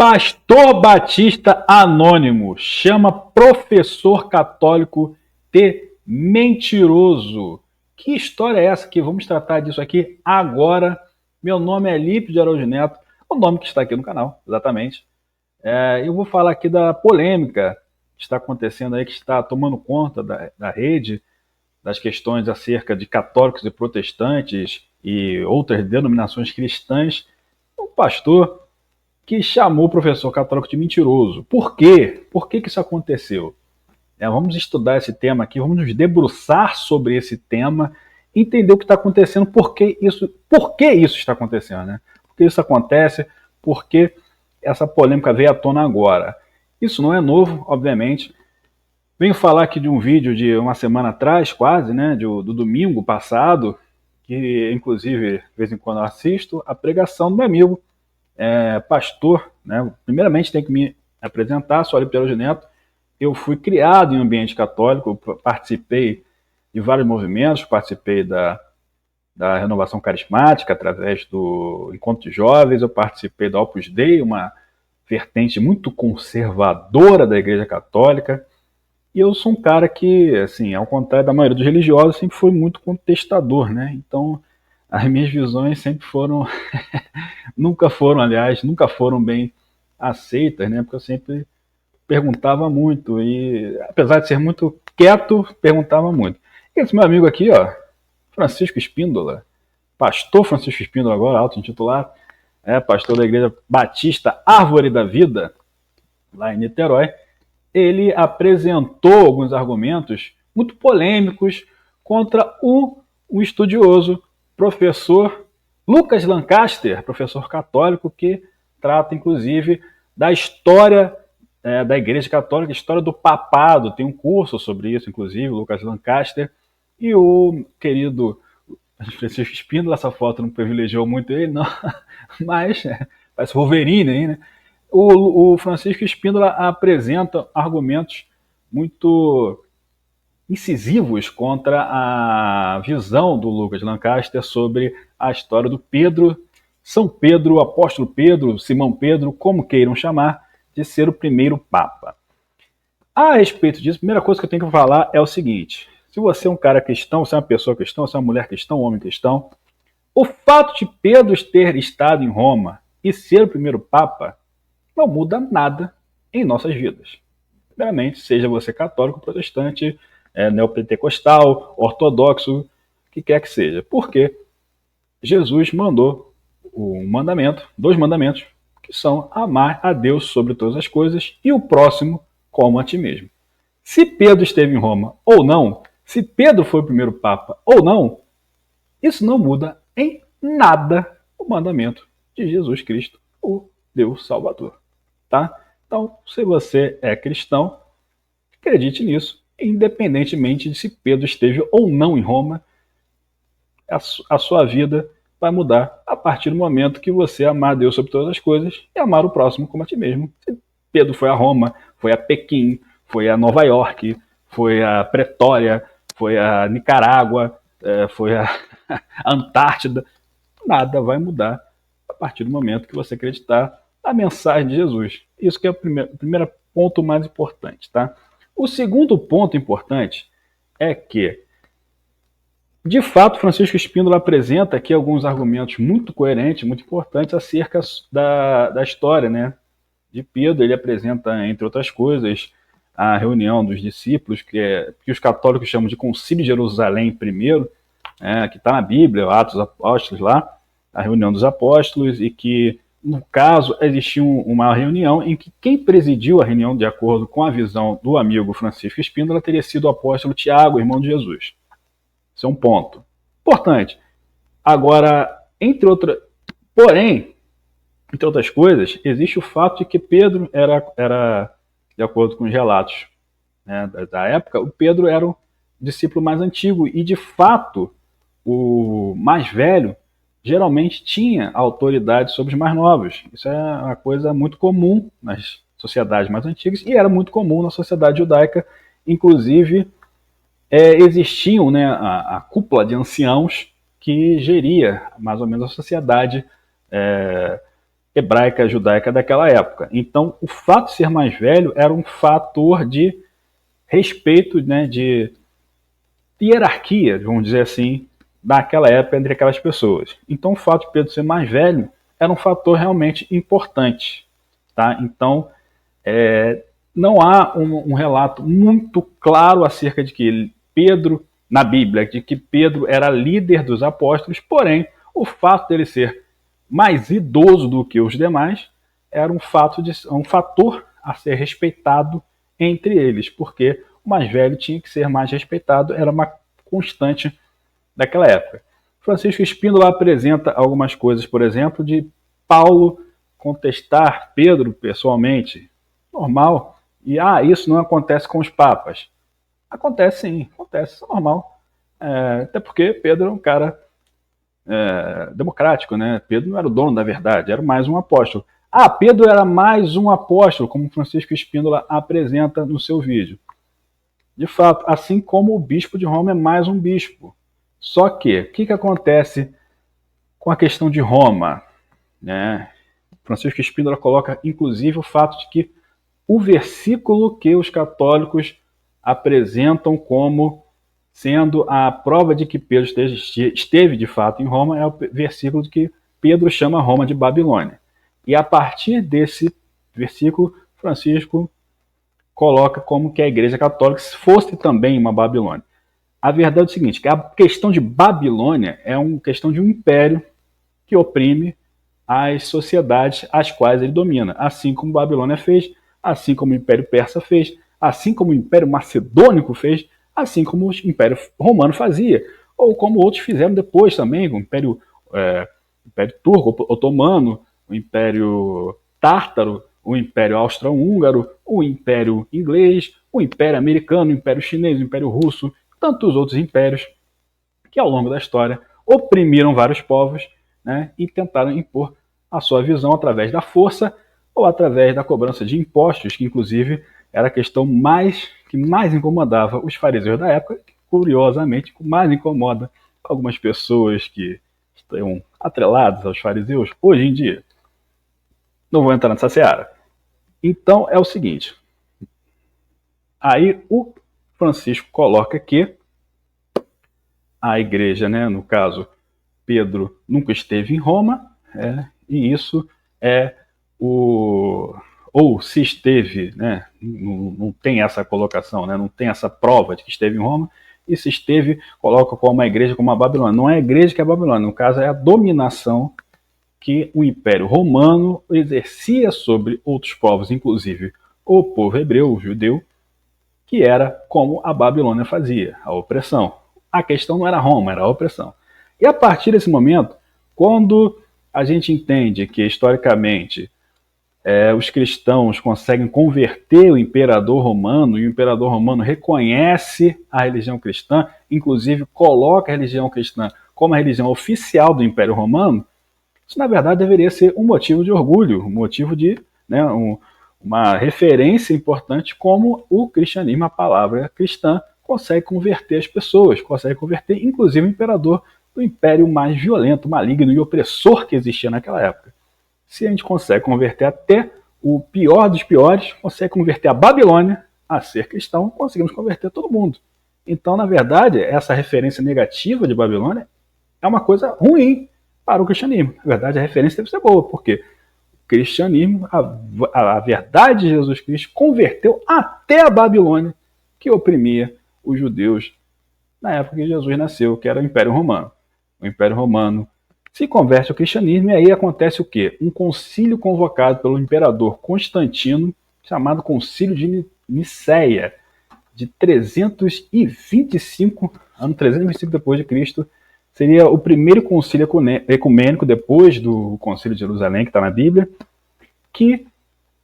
Pastor Batista Anônimo chama professor católico de mentiroso. Que história é essa aqui? Vamos tratar disso aqui agora. Meu nome é Lípio de Araújo Neto, o nome que está aqui no canal, exatamente. Eu vou falar aqui da polêmica que está acontecendo aí, que está tomando conta da rede, das questões acerca de católicos e protestantes e outras denominações cristãs. Um pastor que chamou o professor católico de mentiroso. Por quê? Por que isso aconteceu? Vamos estudar esse tema aqui, vamos nos debruçar sobre esse tema, entender o que está acontecendo, por que isso está acontecendo, né? Por que isso acontece, por que essa polêmica veio à tona agora. Isso não é novo, obviamente. Venho falar aqui de um vídeo de uma semana atrás, quase, né, do domingo passado, que inclusive, de vez em quando eu assisto, a pregação do meu amigo, pastor, né? Primeiramente tem que me apresentar, sou Lípio de Araújo Neto. Eu fui criado em um ambiente católico, participei de vários movimentos, participei da renovação carismática através do Encontro de Jovens, eu participei do Opus Dei, uma vertente muito conservadora da Igreja Católica, e eu sou um cara que, assim, ao contrário da maioria dos religiosos, sempre fui muito contestador, né? Então, as minhas visões sempre foram, nunca foram bem aceitas, né? Porque eu sempre perguntava muito, e apesar de ser muito quieto, perguntava muito. E esse meu amigo aqui, ó, Francisco Espíndola, pastor Francisco Espíndola agora, auto-intitulado, pastor da Igreja Batista Árvore da Vida, lá em Niterói, ele apresentou alguns argumentos muito polêmicos contra um estudioso, professor Lucas Lancaster, professor católico, que trata, inclusive, da história da Igreja Católica, história do papado. Tem um curso sobre isso, inclusive, Lucas Lancaster. E o querido Francisco Espíndola, essa foto não privilegiou muito ele, não, mas parece Wolverine aí, né? O Francisco Espíndola apresenta argumentos muito incisivos contra a visão do Lucas Lancaster sobre a história do Pedro, São Pedro, Apóstolo Pedro, Simão Pedro, como queiram chamar, de ser o primeiro Papa. A respeito disso, a primeira coisa que eu tenho que falar é o seguinte: se você é um cara cristão, você é uma pessoa cristã, você é uma mulher cristã, um homem cristão, o fato de Pedro ter estado em Roma e ser o primeiro Papa não muda nada em nossas vidas. Primeiramente, seja você católico, protestante, neopentecostal, ortodoxo, o que quer que seja. Porque Jesus mandou dois mandamentos, que são amar a Deus sobre todas as coisas e o próximo como a ti mesmo. Se Pedro esteve em Roma ou não, se Pedro foi o primeiro Papa ou não, isso não muda em nada o mandamento de Jesus Cristo, o Deus Salvador. Tá? Então, se você é cristão, acredite nisso, independentemente de se Pedro esteve ou não em Roma, a sua vida vai mudar a partir do momento que você amar Deus sobre todas as coisas e amar o próximo como a ti mesmo. Se Pedro foi a Roma, foi a Pequim, foi a Nova York, foi a Pretória, foi a Nicarágua, foi a Antártida, nada vai mudar a partir do momento que você acreditar na mensagem de Jesus. Isso que é o primeiro ponto mais importante, tá? O segundo ponto importante é que, de fato, Francisco Espíndola apresenta aqui alguns argumentos muito coerentes, muito importantes acerca da história, né, de Pedro. Ele apresenta, entre outras coisas, a reunião dos discípulos, que os católicos chamam de Concílio de Jerusalém I, que está na Bíblia, Atos dos Apóstolos lá, a reunião dos apóstolos, e que, no caso, existiu uma reunião em que quem presidiu a reunião, de acordo com a visão do amigo Francisco Espíndola, teria sido o apóstolo Tiago, irmão de Jesus. Isso é um ponto importante. Agora, porém, entre outras coisas, existe o fato de que Pedro era de acordo com os relatos, né, da época, o Pedro era o discípulo mais antigo e, de fato, o mais velho geralmente tinha autoridade sobre os mais novos. Isso é uma coisa muito comum nas sociedades mais antigas e era muito comum na sociedade judaica. Inclusive, existiam, né, a cúpula de anciãos que geria mais ou menos a sociedade hebraica, judaica daquela época. Então, o fato de ser mais velho era um fator de respeito, né, de hierarquia, vamos dizer assim, daquela época entre aquelas pessoas. Então, o fato de Pedro ser mais velho era um fator realmente importante. Tá? Então, não há um relato muito claro acerca de que Pedro, na Bíblia, de que Pedro era líder dos apóstolos, porém, o fato dele ser mais idoso do que os demais era um fator a ser respeitado entre eles, porque o mais velho tinha que ser mais respeitado, era uma constante daquela época. Francisco Espíndola apresenta algumas coisas, por exemplo, de Paulo contestar Pedro pessoalmente. Normal. E isso não acontece com os papas. Acontece sim, acontece, normal. Até porque Pedro é um cara democrático, né? Pedro não era o dono da verdade, era mais um apóstolo. Pedro era mais um apóstolo, como Francisco Espíndola apresenta no seu vídeo. De fato, assim como o bispo de Roma é mais um bispo. Só que, o que acontece com a questão de Roma? Né? Francisco Espíndola coloca, inclusive, o fato de que o versículo que os católicos apresentam como sendo a prova de que Pedro esteve de fato em Roma é o versículo de que Pedro chama Roma de Babilônia. E a partir desse versículo, Francisco coloca como que a Igreja Católica fosse também uma Babilônia. A verdade é o seguinte, que a questão de Babilônia é uma questão de um império que oprime as sociedades às quais ele domina, assim como Babilônia fez, assim como o Império Persa fez, assim como o Império Macedônico fez, assim como o Império Romano fazia, ou como outros fizeram depois também, o Império Turco, Otomano, o Império Tártaro, o Império Austro-Húngaro, o Império Inglês, o Império Americano, o Império Chinês, o Império Russo, tantos outros impérios que ao longo da história oprimiram vários povos, né, e tentaram impor a sua visão através da força ou através da cobrança de impostos, que inclusive era a questão que mais incomodava os fariseus da época, que curiosamente mais incomoda algumas pessoas que estão atreladas aos fariseus hoje em dia. Não vou entrar nessa seara. Então é o seguinte, aí o Francisco coloca que a igreja, né, no caso, Pedro nunca esteve em Roma, e isso é ou se esteve, né, não tem essa colocação, né, não tem essa prova de que esteve em Roma, e se esteve, coloca como a igreja, como a Babilônia. Não é a igreja que é a Babilônia, no caso é a dominação que o Império Romano exercia sobre outros povos, inclusive o povo hebreu, o judeu, que era como a Babilônia fazia, a opressão. A questão não era Roma, era a opressão. E a partir desse momento, quando a gente entende que, historicamente, os cristãos conseguem converter o imperador romano, e o imperador romano reconhece a religião cristã, inclusive coloca a religião cristã como a religião oficial do Império Romano, isso, na verdade, deveria ser um motivo de orgulho, um motivo de, né, uma referência importante como o cristianismo, a palavra cristã, consegue converter as pessoas, consegue converter, inclusive, o imperador do império mais violento, maligno e opressor que existia naquela época. Se a gente consegue converter até o pior dos piores, consegue converter a Babilônia a ser cristão, conseguimos converter todo mundo. Então, na verdade, essa referência negativa de Babilônia é uma coisa ruim para o cristianismo. Na verdade, a referência deve ser boa, porque o cristianismo, a verdade de Jesus Cristo, converteu até a Babilônia, que oprimia os judeus na época que Jesus nasceu, que era o Império Romano. O Império Romano se converte ao cristianismo e aí acontece o quê? Um concílio convocado pelo imperador Constantino, chamado Concílio de Niceia, de 325, ano 325 depois de Cristo, seria o primeiro concílio ecumênico depois do concílio de Jerusalém, que está na Bíblia, que,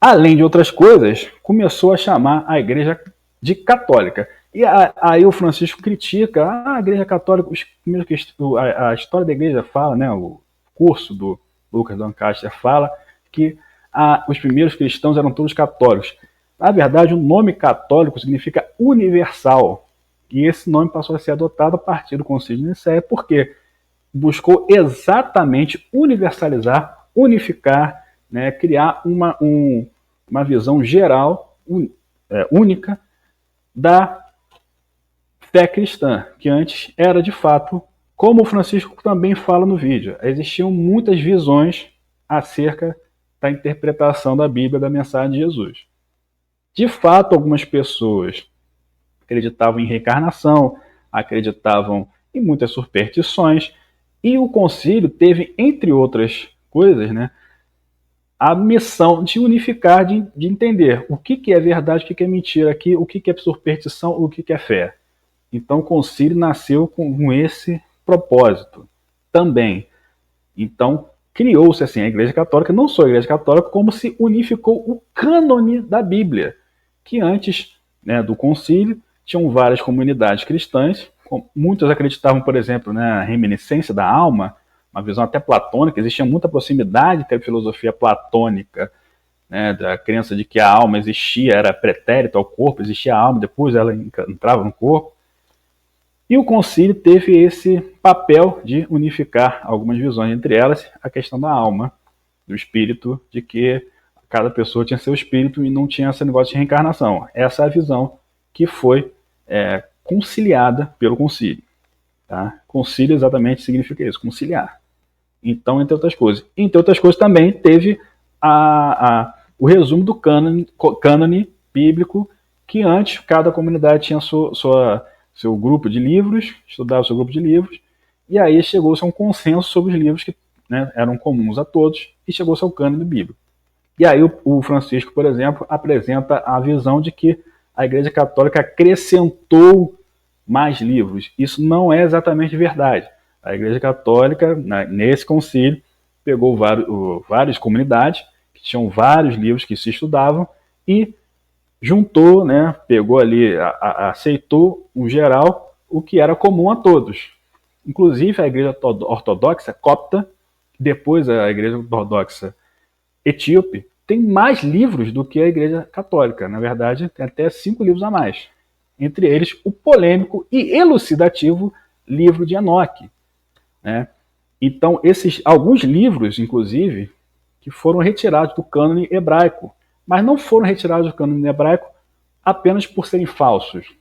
além de outras coisas, começou a chamar a igreja de católica. E aí o Francisco critica a igreja católica, a história da igreja fala, né, o curso do Lucas Lancaster fala que os primeiros cristãos eram todos católicos. Na verdade, o nome católico significa universal. E esse nome passou a ser adotado a partir do Concílio de Nicéia, porque buscou exatamente universalizar, unificar né, criar uma visão geral, única, da fé cristã, que antes era de fato, como o Francisco também fala no vídeo, existiam muitas visões acerca da interpretação da Bíblia, da mensagem de Jesus. De fato, algumas pessoas acreditavam em reencarnação, acreditavam em muitas superstições, e o concílio teve, entre outras coisas, né, a missão de unificar, de entender o que é verdade, o que é mentira aqui, o que é superstição, o que é fé. Então o concílio nasceu com esse propósito também. Então criou-se assim a Igreja Católica, não só a Igreja Católica, como se unificou o cânone da Bíblia, que antes, né, do concílio tinham várias comunidades cristãs, muitos acreditavam, por exemplo, na reminiscência da alma, uma visão até platônica, existia muita proximidade entre a filosofia platônica, né, da crença de que a alma existia, era pretérita ao corpo, existia a alma, depois ela entrava no corpo. E o concílio teve esse papel de unificar algumas visões, entre elas a questão da alma, do espírito, de que cada pessoa tinha seu espírito e não tinha esse negócio de reencarnação. Essa é a visão que foi conciliada pelo concílio. Tá? Concílio exatamente significa isso, conciliar. Então, entre outras coisas também teve o resumo do cânone bíblico, que antes cada comunidade tinha seu grupo de livros, estudava seu grupo de livros, e aí chegou-se a um consenso sobre os livros que, né, eram comuns a todos, e chegou-se ao cânone bíblico. E aí o Francisco, por exemplo, apresenta a visão de que a Igreja Católica acrescentou mais livros. Isso não é exatamente verdade. A Igreja Católica, nesse concílio, pegou várias comunidades que tinham vários livros que se estudavam e juntou, né, pegou ali, aceitou um geral o que era comum a todos. Inclusive a Igreja Ortodoxa copta, depois a Igreja Ortodoxa etíope, tem mais livros do que a Igreja Católica. Na verdade, tem até 5 livros a mais. Entre eles, o polêmico e elucidativo livro de Enoque. Né? Então, alguns livros, inclusive, que foram retirados do cânone hebraico, mas não foram retirados do cânone hebraico apenas por serem falsos.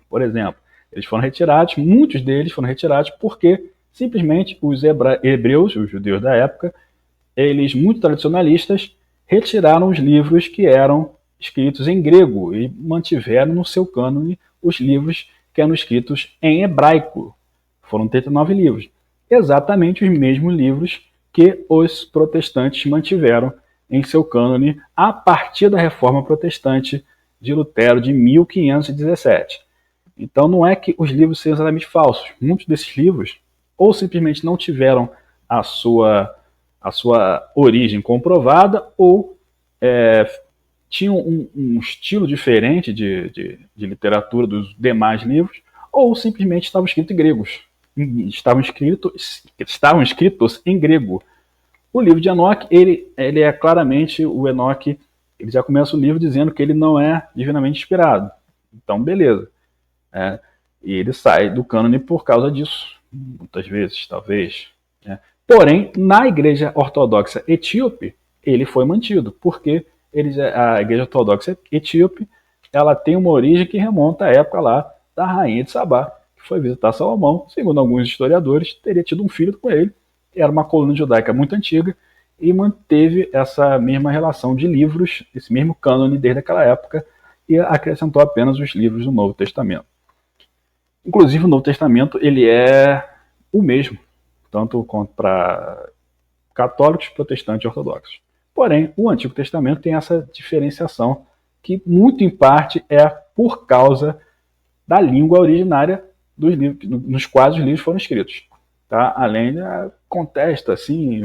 Por exemplo, muitos deles foram retirados porque simplesmente os hebreus, os judeus da época, eles, muito tradicionalistas, retiraram os livros que eram escritos em grego e mantiveram no seu cânone os livros que eram escritos em hebraico. Foram 39 livros. Exatamente os mesmos livros que os protestantes mantiveram em seu cânone a partir da Reforma Protestante de Lutero de 1517. Então não é que os livros sejam exatamente falsos. Muitos desses livros ou simplesmente não tiveram a sua origem comprovada ou tinham um estilo diferente de literatura dos demais livros, ou simplesmente estavam escritos em gregos. Estavam escritos em grego. O livro de Enoque, ele é claramente, o Enoque, ele já começa o livro dizendo que ele não é divinamente inspirado. Então, beleza. E ele sai do cânone por causa disso, muitas vezes, talvez. Porém, na Igreja Ortodoxa Etíope, ele foi mantido, porque a Igreja Ortodoxa Etíope, ela tem uma origem que remonta à época lá da rainha de Sabá, que foi visitar Salomão. Segundo alguns historiadores, teria tido um filho com ele. Era uma coluna judaica muito antiga e manteve essa mesma relação de livros, esse mesmo cânone desde aquela época, e acrescentou apenas os livros do Novo Testamento. Inclusive, o Novo Testamento ele é o mesmo, tanto para católicos, protestantes e ortodoxos. Porém, o Antigo Testamento tem essa diferenciação que, muito em parte, é por causa da língua originária dos livros, nos quais os livros foram escritos. Tá? Além da contexto, assim,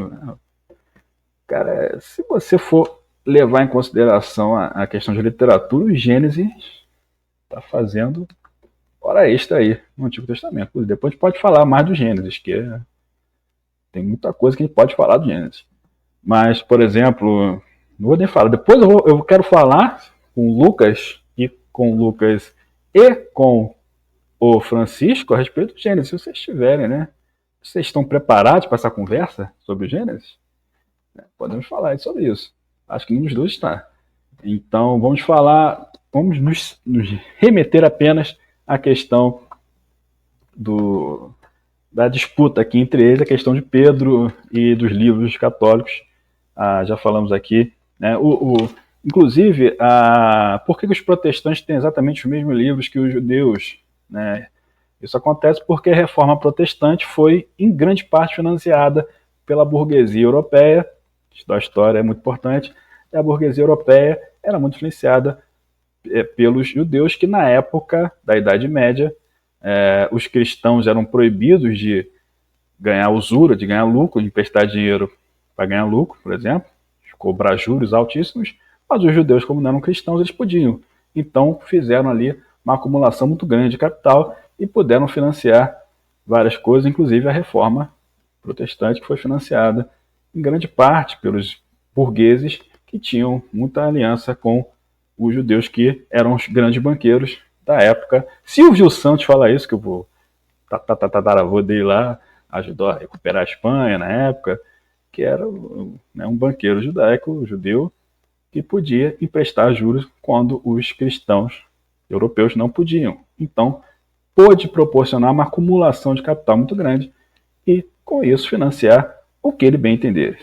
cara, se você for levar em consideração a questão de literatura, o Gênesis está fazendo hora extra aí no Antigo Testamento. Depois a gente pode falar mais do Gênesis, que tem muita coisa que a gente pode falar do Gênesis. Mas, por exemplo, não vou nem falar. Depois eu quero falar com o Lucas e com o Francisco a respeito do Gênesis, se vocês tiverem, né? Vocês estão preparados para essa conversa sobre o Gênesis? Podemos falar sobre isso. Acho que nenhum dos dois está. Então, vamos nos remeter apenas à questão da disputa aqui entre eles, a questão de Pedro e dos livros católicos. Já falamos aqui, né? Inclusive, por que os protestantes têm exatamente os mesmos livros que os judeus, né? Isso acontece porque a reforma protestante foi, em grande parte, financiada pela burguesia europeia. A história é muito importante. E a burguesia europeia era muito influenciada pelos judeus, que na época da Idade Média, os cristãos eram proibidos de ganhar usura, de ganhar lucro, de emprestar dinheiro para ganhar lucro, por exemplo, de cobrar juros altíssimos, mas os judeus, como não eram cristãos, eles podiam. Então fizeram ali uma acumulação muito grande de capital e puderam financiar várias coisas, inclusive a reforma protestante, que foi financiada em grande parte pelos burgueses que tinham muita aliança com os judeus, que eram os grandes banqueiros da época. Silvio Santos fala isso, que o tataravô dele lá ajudou a recuperar a Espanha na época, que era, né, um banqueiro judaico, judeu, que podia emprestar juros quando os cristãos europeus não podiam. Então, pôde proporcionar uma acumulação de capital muito grande e, com isso, financiar o que ele bem entender.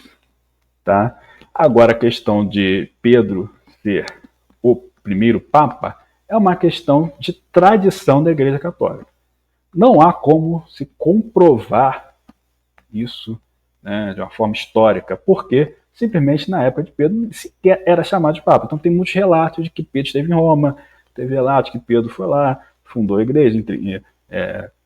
Tá? Agora, a questão de Pedro ser o primeiro Papa é uma questão de tradição da Igreja Católica. Não há como se comprovar isso, né, de uma forma histórica, porque simplesmente na época de Pedro sequer era chamado de Papa. Então tem muitos relatos de que Pedro esteve em Roma, teve relatos que Pedro foi lá, fundou a igreja,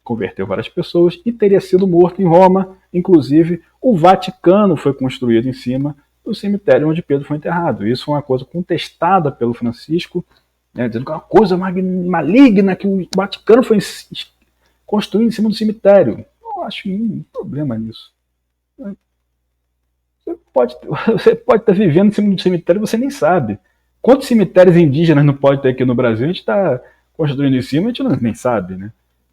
converteu várias pessoas e teria sido morto em Roma. Inclusive, o Vaticano foi construído em cima do cemitério onde Pedro foi enterrado. Isso foi uma coisa contestada pelo Francisco, né, dizendo que é uma coisa maligna, que o Vaticano foi construído em cima do cemitério. Eu acho nenhum problema nisso. Você pode estar vivendo em cima do cemitério e você nem sabe. Quantos cemitérios indígenas não pode ter aqui no Brasil? A gente está construindo em cima e a gente nem sabe, né?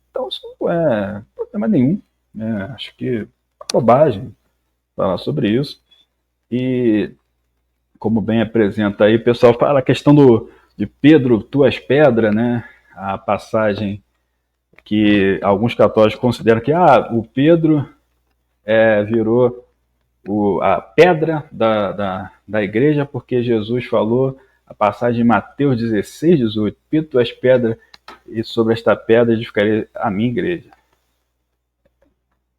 Então isso não é problema nenhum, né? Acho que é bobagem falar sobre isso. E como bem apresenta aí, o pessoal fala a questão de Pedro, tu és pedra, né? A passagem que alguns católicos consideram que o Pedro virou a pedra da igreja, porque Jesus falou, a passagem de Mateus 16, 18, Pedro, tu és pedra, e sobre esta pedra edificarei a minha igreja.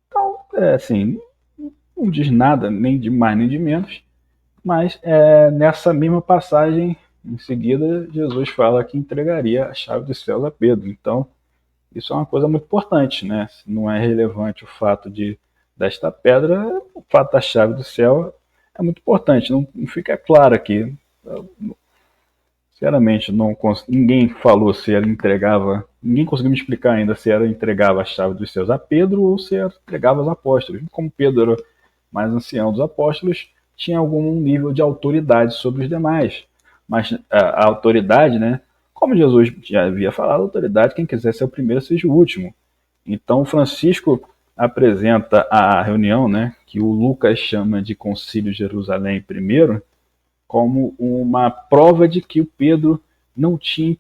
Então, assim, não diz nada, nem de mais nem de menos, mas nessa mesma passagem, em seguida, Jesus fala que entregaria a chave dos céus a Pedro. Então, isso é uma coisa muito importante, né? Não é relevante o fato desta pedra, o fato da chave do céu é muito importante. Não fica claro aqui. Sinceramente, ninguém falou se ela entregava, ninguém conseguiu me explicar ainda se ela entregava a chave dos céus a Pedro ou se ela entregava aos apóstolos. Como Pedro era mais ancião dos apóstolos, tinha algum nível de autoridade sobre os demais. Mas a autoridade, né? Como Jesus já havia falado, a autoridade, quem quiser ser o primeiro, seja o último. Então, Francisco apresenta a reunião, né, que o Lucas chama de Concílio de Jerusalém I, como uma prova de que o Pedro não tinha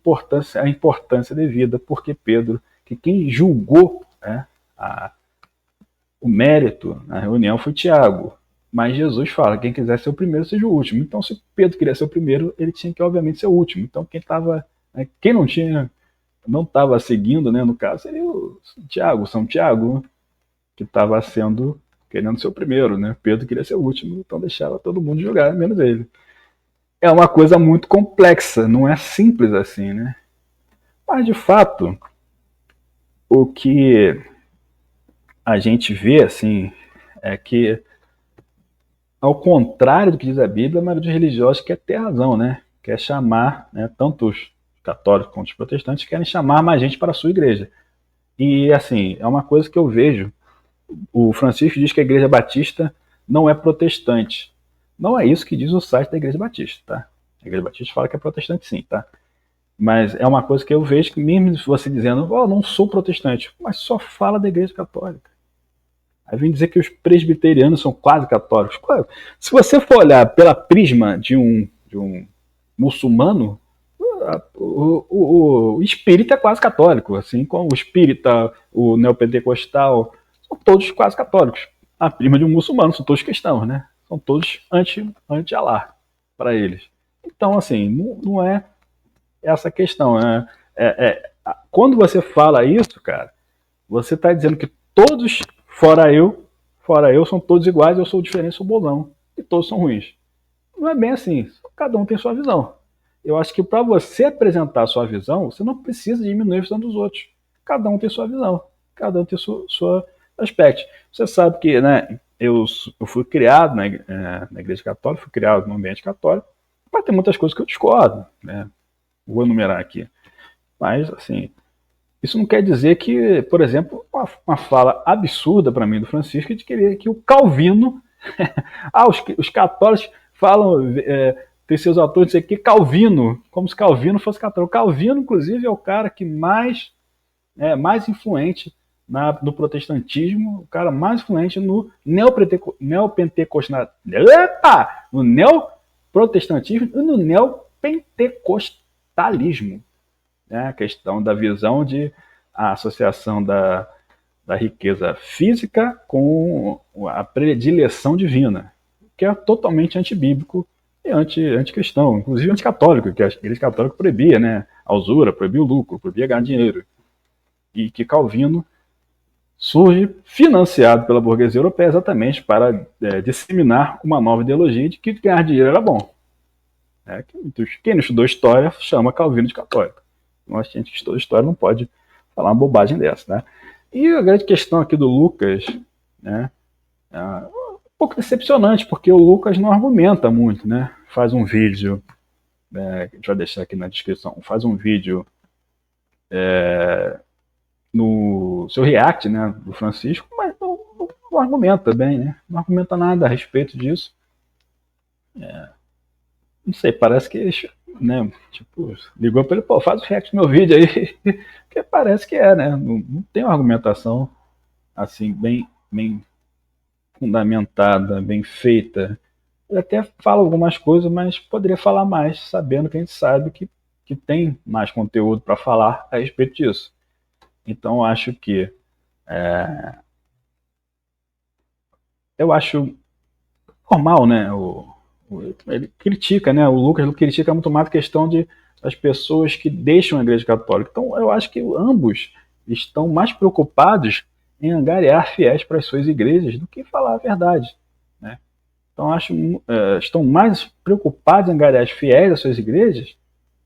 a importância devida, porque Pedro, que quem julgou, né, o mérito na reunião foi Tiago. Mas Jesus fala, quem quiser ser o primeiro, seja o último. Então, se Pedro queria ser o primeiro, ele tinha que, obviamente, ser o último. Então, quem não estava seguindo, né, no caso, seria o Tiago, São Tiago, que estava querendo ser o primeiro, né? Pedro queria ser o último, então deixava todo mundo jogar, menos ele. É uma coisa muito complexa, não é simples assim, né? Mas, de fato, o que a gente vê, assim, é que, ao contrário do que diz a Bíblia, a maioria dos religiosos quer ter razão, né? Quer chamar, né, tanto os católicos quanto os protestantes, querem chamar mais gente para a sua igreja. E, assim, é uma coisa que eu vejo. O Francisco diz que a Igreja Batista não é protestante. Não é isso que diz o site da Igreja Batista, tá? A Igreja Batista fala que é protestante sim, tá? Mas é uma coisa que eu vejo que mesmo você dizendo, não sou protestante, mas só fala da Igreja Católica. Aí vem dizer que os presbiterianos são quase católicos. Se você for olhar pela prisma de um muçulmano, o espírita é quase católico, assim como o espírita, o neopentecostal, são todos quase católicos. A prisma de um muçulmano, são todos cristãos, né? São todos anti-Alá para eles. Então, assim, não é essa questão. Quando você fala isso, cara, você está dizendo que todos, fora eu, são todos iguais, eu sou diferente, sou bolão. E todos são ruins. Não é bem assim. Cada um tem sua visão. Eu acho que para você apresentar a sua visão, você não precisa diminuir a visão dos outros. Cada um tem sua visão. Cada um tem sua aspecto. Você sabe que, né, eu fui criado na Igreja Católica, fui criado no ambiente católico, mas tem muitas coisas que eu discordo, né? Vou enumerar aqui. Mas, assim, isso não quer dizer que, por exemplo, uma fala absurda para mim do Francisco de querer que o Calvino. Os católicos falam, tem seus autores, não sei o que, Calvino, como se Calvino fosse católico. Calvino, inclusive, é o cara que mais influente no protestantismo, o cara mais influente no neopentecostalismo, no neoprotestantismo e no neopentecostalismo. Né? A questão da visão de a associação da riqueza física com a predileção divina, que é totalmente antibíblico e anticristão, inclusive anticatólico, que a Igreja Católica proibia, né? A usura, proibia o lucro, proibia ganhar dinheiro. E que Calvino surge financiado pela burguesia europeia exatamente para disseminar uma nova ideologia de que ganhar dinheiro era bom. Quem não estudou história chama Calvino de católico. Nós, gente que estuda história, não pode falar uma bobagem dessa, né? E a grande questão aqui do Lucas, né, é um pouco decepcionante, porque o Lucas não argumenta muito, né? Faz um vídeo, a gente vai deixar aqui na descrição, faz um vídeo no seu react, né, do Francisco, mas não argumenta bem, né? Não argumenta nada a respeito disso. Não sei, parece que, né, tipo, ligou para ele, pô, faz o react do meu vídeo aí, que parece que né? Não tem uma argumentação assim, bem fundamentada, bem feita. Ele até fala algumas coisas, mas poderia falar mais, sabendo que a gente sabe que tem mais conteúdo para falar a respeito disso. Então, acho que eu acho normal, né? Ele critica, né? O Lucas ele critica muito mais a questão das pessoas que deixam a Igreja Católica. Então, eu acho que ambos estão mais preocupados em angariar fiéis para as suas igrejas do que falar a verdade, né? Então, estão mais preocupados em angariar fiéis às suas igrejas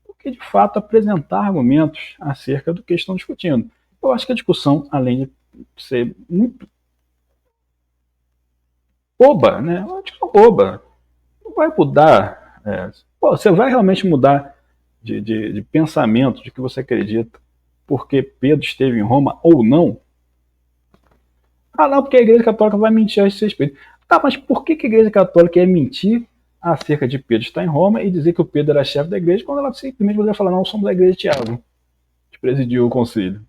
do que, de fato, apresentar argumentos acerca do que estão discutindo. Eu acho que a discussão, além de ser muito boba, né? É uma discussão boba. Não vai mudar. Você vai realmente mudar de pensamento, de que você acredita, porque Pedro esteve em Roma ou não? Ah, não, porque a Igreja Católica vai mentir a esse respeito. Tá, mas por que a Igreja Católica ia mentir acerca de Pedro estar em Roma e dizer que o Pedro era chefe da igreja, quando ela simplesmente poderia falar, não, somos da Igreja de Tiago, que presidiu o concílio?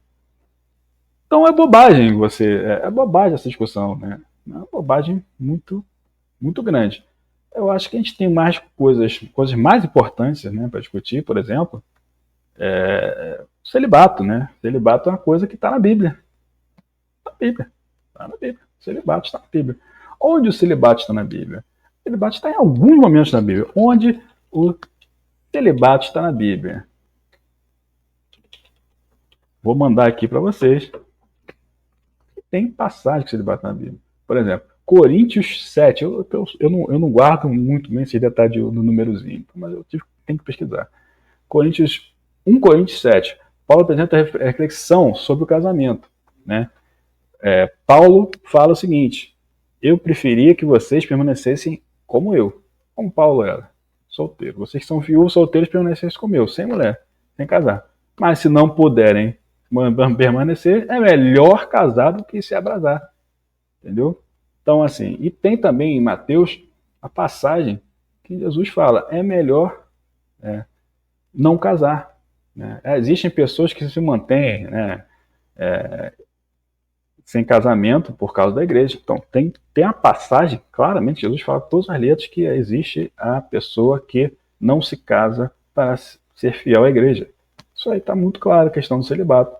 Então é bobagem é bobagem essa discussão, né? É uma bobagem muito, muito grande. Eu acho que a gente tem mais coisas mais importantes, né, para discutir, por exemplo, o celibato, né? O celibato é uma coisa que está na Bíblia. Está na Bíblia. Está na Bíblia. O celibato está na Bíblia. Onde o celibato está na Bíblia? O celibato está em alguns momentos na Bíblia. Onde o celibato está na Bíblia? Vou mandar aqui para vocês. Tem passagem que celibato está na Bíblia. Por exemplo, Coríntios 7. Eu não guardo muito bem esse detalhe do númerozinho, mas eu tenho que pesquisar. 1 Coríntios 7. Paulo apresenta a reflexão sobre o casamento, né? Paulo fala o seguinte: eu preferia que vocês permanecessem como eu. Como Paulo era, solteiro. Vocês que são viúvos, solteiros, permanecessem como eu, sem mulher, sem casar. Mas se não puderem permanecer, é melhor casar do que se abrasar. Entendeu? Então, assim, e tem também em Mateus a passagem que Jesus fala, é melhor não casar, né? Existem pessoas que se mantêm, né, sem casamento por causa da igreja. Então, tem a passagem, claramente, Jesus fala todas as letras que existe a pessoa que não se casa para ser fiel à igreja. Isso aí está muito claro, a questão do celibato,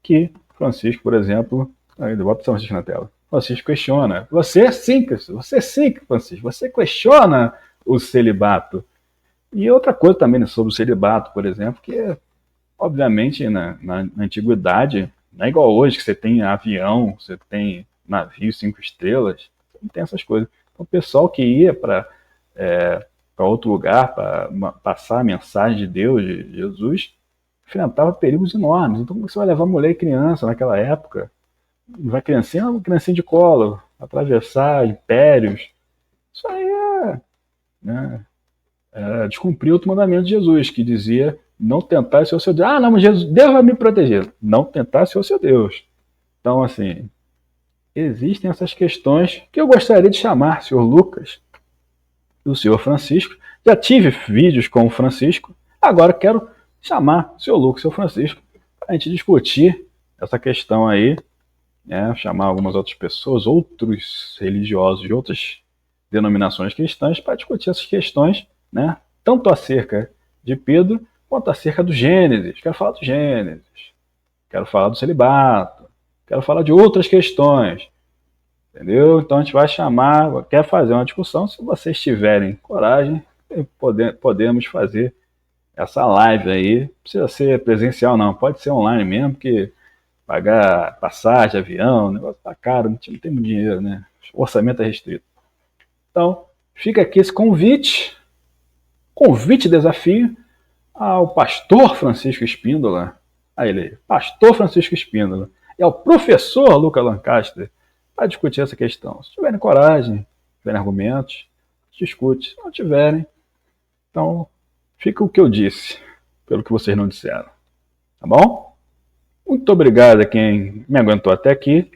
que Francisco, por exemplo, aí bota São Francisco na tela, Francisco questiona, você sim, Francisco, você questiona o celibato. E outra coisa também sobre o celibato, por exemplo, que obviamente na antiguidade, não é igual hoje, que você tem avião, você tem navio 5 estrelas, não tem essas coisas. Então o pessoal que ia para outro lugar, para passar a mensagem de Deus, de Jesus, enfrentava perigos enormes. Então como você vai levar mulher e criança naquela época? Vai criancinha, uma criancinha de colo, atravessar impérios. Isso aí né, descumprir outro mandamento de Jesus, que dizia não tentar ser o seu Deus. Ah, não, mas Deus vai me proteger. Não tentar ser o seu Deus. Então, assim, existem essas questões que eu gostaria de chamar o senhor Lucas e o senhor Francisco. Já tive vídeos com o Francisco, agora quero chamar o senhor Lucas e o senhor Francisco para a gente discutir essa questão aí, né? Chamar algumas outras pessoas, outros religiosos de outras denominações cristãs para discutir essas questões, né? Tanto acerca de Pedro quanto acerca do Gênesis. Quero falar do Gênesis, quero falar do celibato, quero falar de outras questões, entendeu? Então a gente vai chamar, quer fazer uma discussão, se vocês tiverem coragem, podemos fazer essa live aí. Não precisa ser presencial não, pode ser online mesmo, porque pagar passagem, avião, o negócio tá caro, não tem muito dinheiro, né? O orçamento é restrito. Então, fica aqui esse convite desafio ao pastor Francisco Espíndola, a ele, pastor Francisco Espíndola, e ao professor Lucas Lancaster, para discutir essa questão. Se tiverem coragem, tiverem argumentos, discute. Se não tiverem, então fica o que eu disse, pelo que vocês não disseram. Tá bom? Muito obrigado a quem me aguentou até aqui.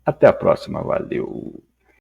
Até a próxima. Valeu!